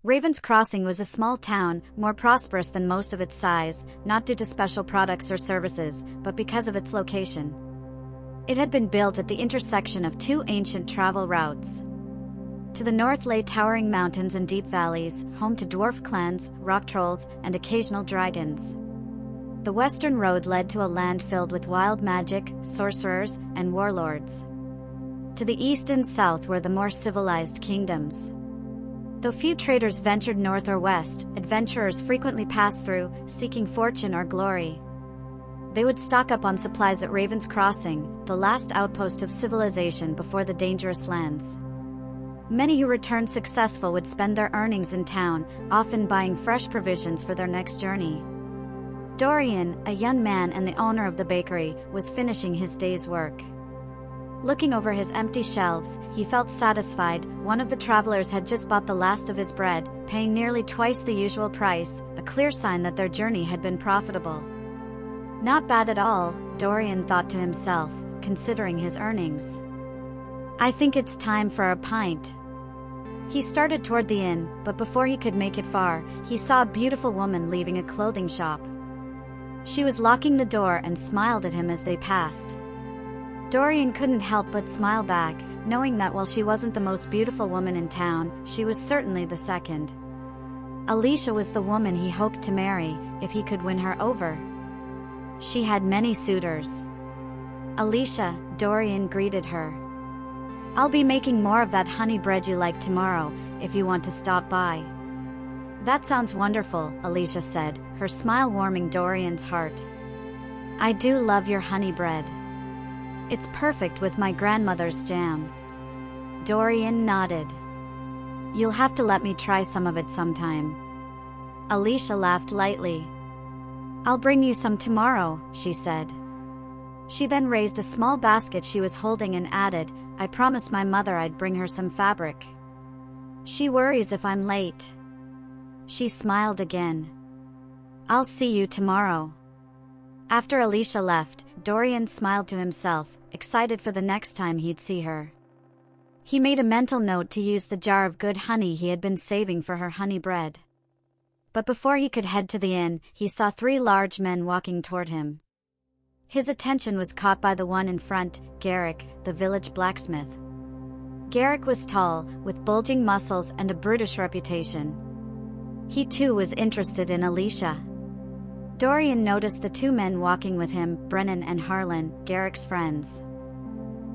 Raven's Crossing was a small town, more prosperous than most of its size, not due to special products or services, but because of its location. It had been built at the intersection of two ancient travel routes. To the north lay towering mountains and deep valleys, home to dwarf clans, rock trolls, and occasional dragons. The western road led to a land filled with wild magic, sorcerers, and warlords. To the east and south were the more civilized kingdoms. Though few traders ventured north or west, adventurers frequently passed through, seeking fortune or glory. They would stock up on supplies at Raven's Crossing, the last outpost of civilization before the dangerous lands. Many who returned successful would spend their earnings in town, often buying fresh provisions for their next journey. Dorian, a young man and the owner of the bakery, was finishing his day's work. Looking over his empty shelves, he felt satisfied. One of the travelers had just bought the last of his bread, paying nearly twice the usual price, a clear sign that their journey had been profitable. Not bad at all, Dorian thought to himself, considering his earnings. I think it's time for a pint. He started toward the inn, but before he could make it far, he saw a beautiful woman leaving a clothing shop. She was locking the door and smiled at him as they passed. Dorian couldn't help but smile back, knowing that while she wasn't the most beautiful woman in town, she was certainly the second. Elysia was the woman he hoped to marry, if he could win her over. She had many suitors. Elysia, Dorian greeted her. I'll be making more of that honey bread you like tomorrow, if you want to stop by. That sounds wonderful, Elysia said, her smile warming Dorian's heart. I do love your honey bread. It's perfect with my grandmother's jam. Dorian nodded. You'll have to let me try some of it sometime. Elysia laughed lightly. I'll bring you some tomorrow, she said. She then raised a small basket she was holding and added, I promised my mother I'd bring her some fabric. She worries if I'm late. She smiled again. I'll see you tomorrow. After Elysia left, Dorian smiled to himself, excited for the next time he'd see her. He made a mental note to use the jar of good honey he had been saving for her honey bread. But before he could head to the inn, he saw three large men walking toward him. His attention was caught by the one in front, Garrick, the village blacksmith. Garrick was tall, with bulging muscles and a brutish reputation. He too was interested in Elysia. Dorian noticed the two men walking with him, Brennan and Harlan, Garrick's friends.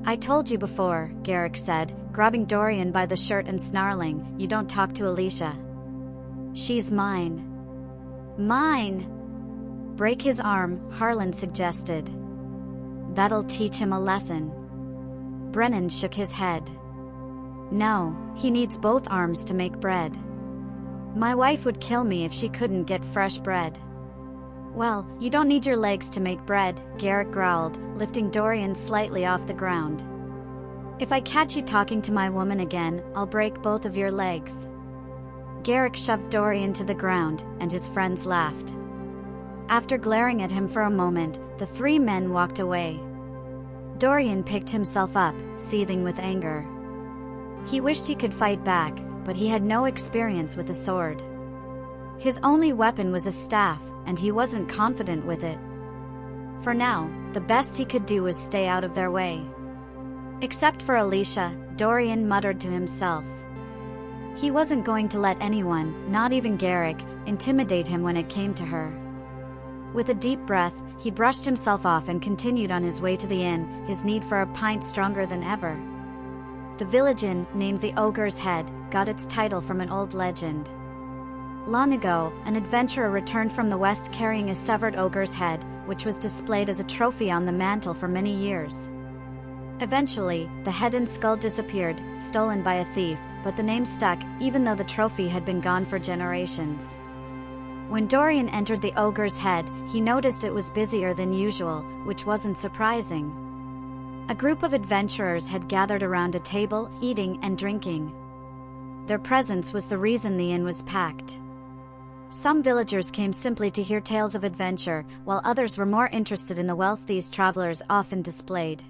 I told you before, Garrick said, grabbing Dorian by the shirt and snarling, you don't talk to Elysia. She's mine. Mine! Break his arm, Harlan suggested. That'll teach him a lesson. Brennan shook his head. No, he needs both arms to make bread. My wife would kill me if she couldn't get fresh bread. Well, you don't need your legs to make bread, Garrick growled, lifting Dorian slightly off the ground. If I catch you talking to my woman again, I'll break both of your legs. Garrick shoved Dorian to the ground, and his friends laughed. After glaring at him for a moment, the three men walked away. Dorian picked himself up, seething with anger. He wished he could fight back, but he had no experience with a sword. His only weapon was a staff, and he wasn't confident with it. For now, the best he could do was stay out of their way. Except for Elysia, Dorian muttered to himself. He wasn't going to let anyone, not even Garrick, intimidate him when it came to her. With a deep breath, he brushed himself off and continued on his way to the inn, his need for a pint stronger than ever. The village inn, named the Ogre's Head, got its title from an old legend. Long ago, an adventurer returned from the west carrying a severed ogre's head, which was displayed as a trophy on the mantle for many years. Eventually, the head and skull disappeared, stolen by a thief, but the name stuck, even though the trophy had been gone for generations. When Dorian entered the Ogre's Head, he noticed it was busier than usual, which wasn't surprising. A group of adventurers had gathered around a table, eating and drinking. Their presence was the reason the inn was packed. Some villagers came simply to hear tales of adventure, while others were more interested in the wealth these travelers often displayed.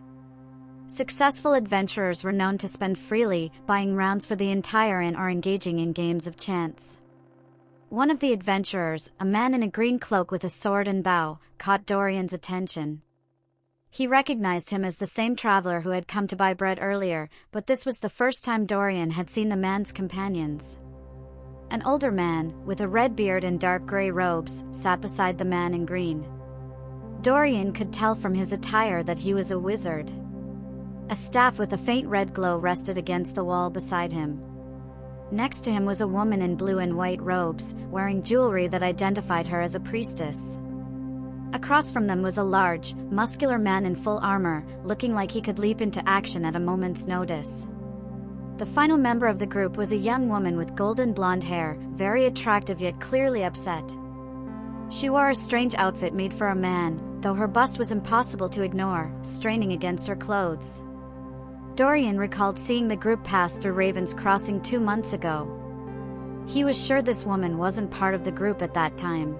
Successful adventurers were known to spend freely, buying rounds for the entire inn or engaging in games of chance. One of the adventurers, a man in a green cloak with a sword and bow, caught Dorian's attention. He recognized him as the same traveler who had come to buy bread earlier, but this was the first time Dorian had seen the man's companions. An older man, with a red beard and dark gray robes, sat beside the man in green. Dorian could tell from his attire that he was a wizard. A staff with a faint red glow rested against the wall beside him. Next to him was a woman in blue and white robes, wearing jewelry that identified her as a priestess. Across from them was a large, muscular man in full armor, looking like he could leap into action at a moment's notice. The final member of the group was a young woman with golden blonde hair, very attractive yet clearly upset. She wore a strange outfit made for a man, though her bust was impossible to ignore, straining against her clothes. Dorian recalled seeing the group pass through Raven's Crossing 2 months ago. He was sure this woman wasn't part of the group at that time.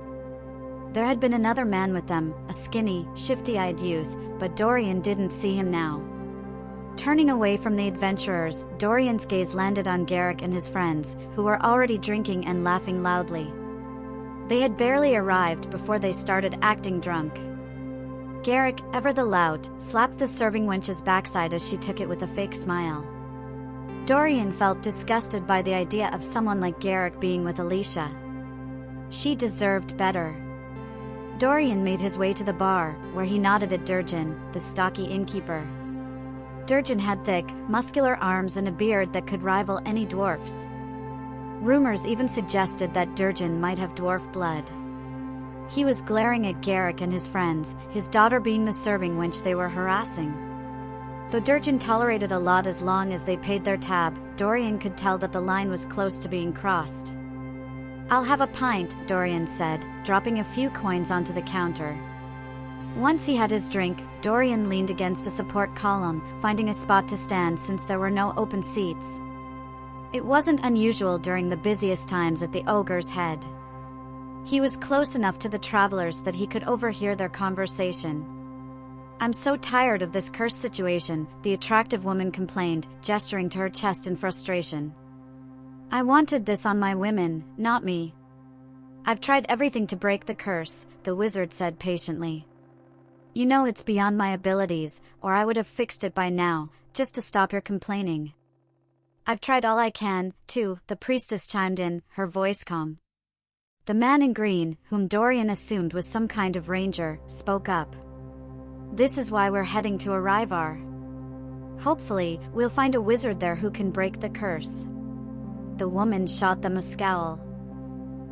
There had been another man with them, a skinny, shifty-eyed youth, but Dorian didn't see him now. Turning away from the adventurers, Dorian's gaze landed on Garrick and his friends, who were already drinking and laughing loudly. They had barely arrived before they started acting drunk. Garrick, ever the lout, slapped the serving wench's backside as she took it with a fake smile. Dorian felt disgusted by the idea of someone like Garrick being with Elysia. She deserved better. Dorian made his way to the bar, where he nodded at Dorian, the stocky innkeeper. Dorian had thick, muscular arms and a beard that could rival any dwarf's. Rumors even suggested that Dorian might have dwarf blood. He was glaring at Garrick and his friends, his daughter being the serving wench they were harassing. Though Dorian tolerated a lot as long as they paid their tab, Dorian could tell that the line was close to being crossed. "I'll have a pint," Dorian said, dropping a few coins onto the counter. Once he had his drink, Dorian leaned against the support column, finding a spot to stand since there were no open seats. It wasn't unusual during the busiest times at the Ogre's Head. He was close enough to the travelers that he could overhear their conversation. "I'm so tired of this cursed situation," the attractive woman complained, gesturing to her chest in frustration. "I wanted this on my women, not me." "I've tried everything to break the curse," the wizard said patiently. "You know it's beyond my abilities, or I would have fixed it by now, just to stop your complaining." "I've tried all I can, too," the priestess chimed in, her voice calm. The man in green, whom Dorian assumed was some kind of ranger, spoke up. "This is why we're heading to Arrivar. Hopefully, we'll find a wizard there who can break the curse." The woman shot them a scowl.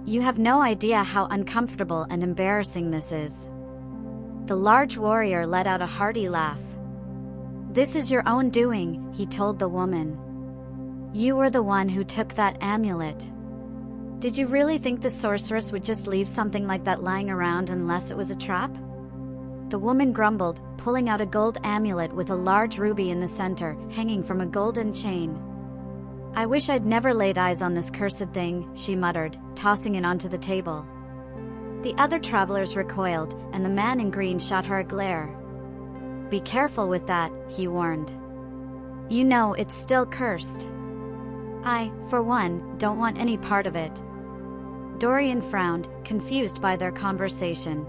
"You have no idea how uncomfortable and embarrassing this is." The large warrior let out a hearty laugh. "This is your own doing," he told the woman. "You were the one who took that amulet. Did you really think the sorceress would just leave something like that lying around unless it was a trap?" The woman grumbled, pulling out a gold amulet with a large ruby in the center, hanging from a golden chain. "I wish I'd never laid eyes on this cursed thing," she muttered, tossing it onto the table. The other travelers recoiled, and the man in green shot her a glare. "Be careful with that," he warned. "You know it's still cursed. I, for one, don't want any part of it." Dorian frowned, confused by their conversation.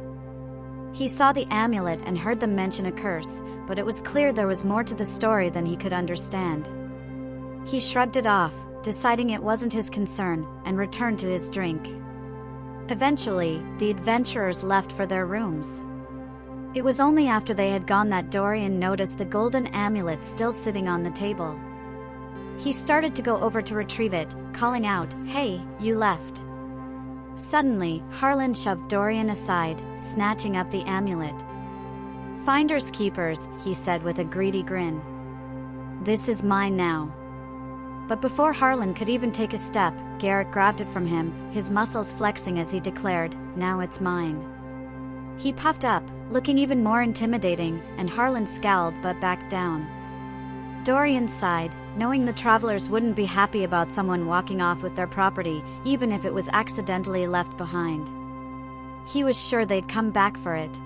He saw the amulet and heard them mention a curse, but it was clear there was more to the story than he could understand. He shrugged it off, deciding it wasn't his concern, and returned to his drink. Eventually, the adventurers left for their rooms. It was only after they had gone that Dorian noticed the golden amulet still sitting on the table. He started to go over to retrieve it, calling out, "Hey, you left." Suddenly, Harlan shoved Dorian aside, snatching up the amulet. "Finders keepers," he said with a greedy grin. "This is mine now." But before Harlan could even take a step, Garrick grabbed it from him, his muscles flexing as he declared, "Now it's mine." He puffed up, looking even more intimidating, and Harlan scowled but backed down. Dorian sighed, knowing the travelers wouldn't be happy about someone walking off with their property, even if it was accidentally left behind. He was sure they'd come back for it.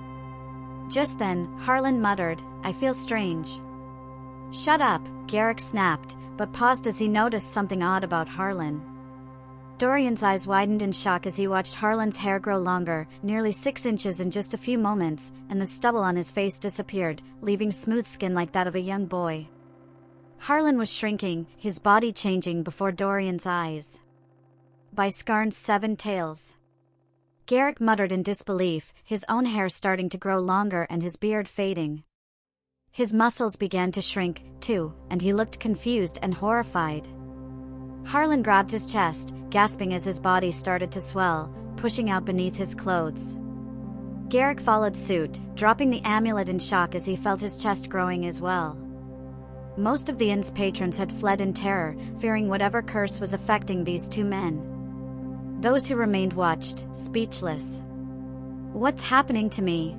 Just then, Harlan muttered, "I feel strange." "Shut up," Garrick snapped, but paused as he noticed something odd about Harlan. Dorian's eyes widened in shock as he watched Harlan's hair grow longer, nearly 6 inches in just a few moments, and the stubble on his face disappeared, leaving smooth skin like that of a young boy. Harlan was shrinking, his body changing before Dorian's eyes. By Skarn's 7 tails. Garrick muttered in disbelief, his own hair starting to grow longer and his beard fading. His muscles began to shrink, too, and he looked confused and horrified. Harlan grabbed his chest, gasping as his body started to swell, pushing out beneath his clothes. Garrick followed suit, dropping the amulet in shock as he felt his chest growing as well. Most of the inn's patrons had fled in terror, fearing whatever curse was affecting these 2 men. Those who remained watched, speechless. "What's happening to me?"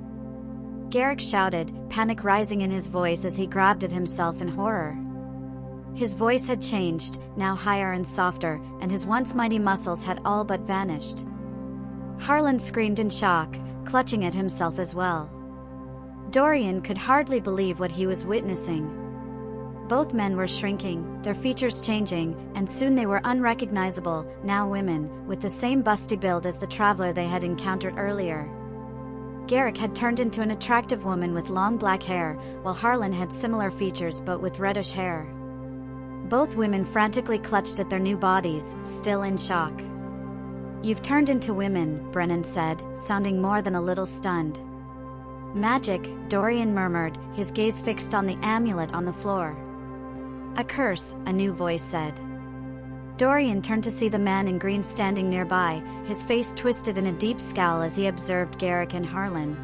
Garrick shouted, panic rising in his voice as he grabbed at himself in horror. His voice had changed, now higher and softer, and his once mighty muscles had all but vanished. Harlan screamed in shock, clutching at himself as well. Dorian could hardly believe what he was witnessing. Both men were shrinking, their features changing, and soon they were unrecognizable, now women, with the same busty build as the traveler they had encountered earlier. Garrick had turned into an attractive woman with long black hair, while Harlan had similar features but with reddish hair. Both women frantically clutched at their new bodies, still in shock. "You've turned into women," Brennan said, sounding more than a little stunned. "Magic," Dorian murmured, his gaze fixed on the amulet on the floor. "A curse," a new voice said. Dorian turned to see the man in green standing nearby, his face twisted in a deep scowl as he observed Garrick and Harlan.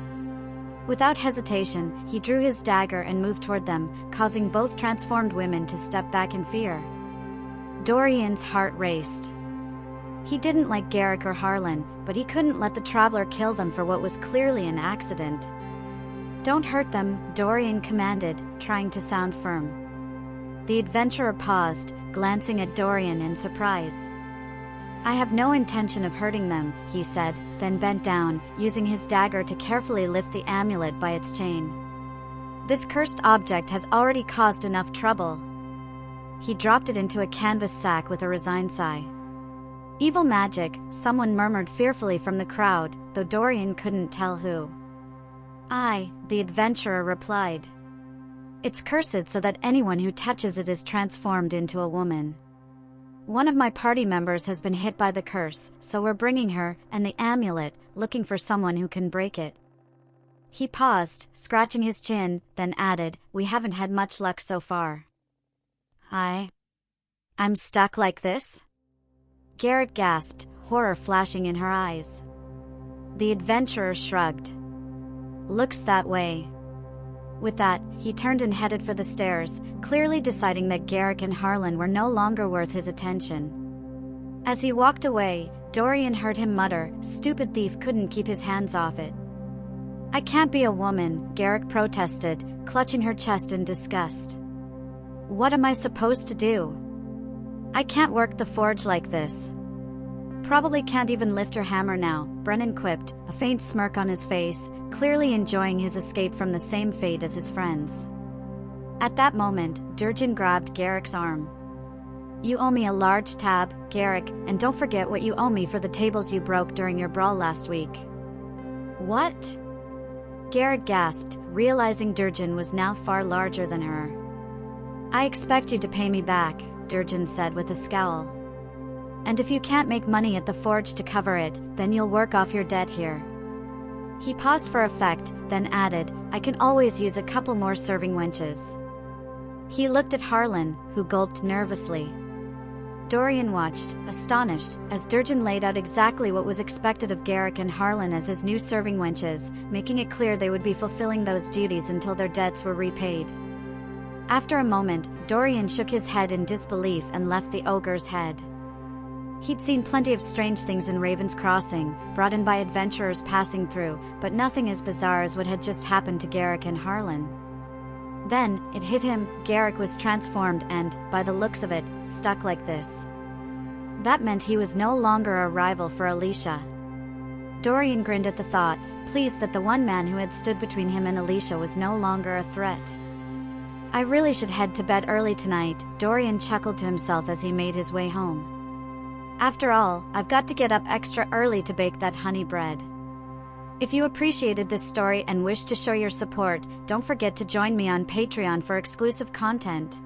Without hesitation, he drew his dagger and moved toward them, causing both transformed women to step back in fear. Dorian's heart raced. He didn't like Garrick or Harlan, but he couldn't let the traveler kill them for what was clearly an accident. "Don't hurt them," Dorian commanded, trying to sound firm. The adventurer paused, glancing at Dorian in surprise. "I have no intention of hurting them," he said, then bent down, using his dagger to carefully lift the amulet by its chain. "This cursed object has already caused enough trouble." He dropped it into a canvas sack with a resigned sigh. "Evil magic," someone murmured fearfully from the crowd, though Dorian couldn't tell who. "Aye," the adventurer replied. "It's cursed so that anyone who touches it is transformed into a woman. One of my party members has been hit by the curse, so we're bringing her, and the amulet, looking for someone who can break it." He paused, scratching his chin, then added, "We haven't had much luck so far." I'm stuck like this?" Garrick gasped, horror flashing in her eyes. The adventurer shrugged. "Looks that way." With that, he turned and headed for the stairs, clearly deciding that Garrick and Harlan were no longer worth his attention. As he walked away, Dorian heard him mutter, "Stupid thief couldn't keep his hands off it." "I can't be a woman," Garrick protested, clutching her chest in disgust. "What am I supposed to do? I can't work the forge like this." "Probably can't even lift your hammer now," Brennan quipped, a faint smirk on his face, clearly enjoying his escape from the same fate as his friends. At that moment, Dorian grabbed Garrick's arm. "You owe me a large tab, Garrick, and don't forget what you owe me for the tables you broke during your brawl last week." "What?" Garrick gasped, realizing Dorian was now far larger than her. "I expect you to pay me back," Dorian said with a scowl. "And if you can't make money at the forge to cover it, then you'll work off your debt here." He paused for effect, then added, "I can always use a couple more serving wenches." He looked at Harlan, who gulped nervously. Dorian watched, astonished, as Dorian laid out exactly what was expected of Garrick and Harlan as his new serving wenches, making it clear they would be fulfilling those duties until their debts were repaid. After a moment, Dorian shook his head in disbelief and left the ogre's head. He'd seen plenty of strange things in Raven's Crossing, brought in by adventurers passing through, but nothing as bizarre as what had just happened to Garrick and Harlan. Then, it hit him, Garrick was transformed and, by the looks of it, stuck like this. That meant he was no longer a rival for Elysia. Dorian grinned at the thought, pleased that the one man who had stood between him and Elysia was no longer a threat. I really should head to bed early tonight, Dorian chuckled to himself as he made his way home. After all, I've got to get up extra early to bake that honey bread. If you appreciated this story and wish to show your support, don't forget to join me on Patreon for exclusive content.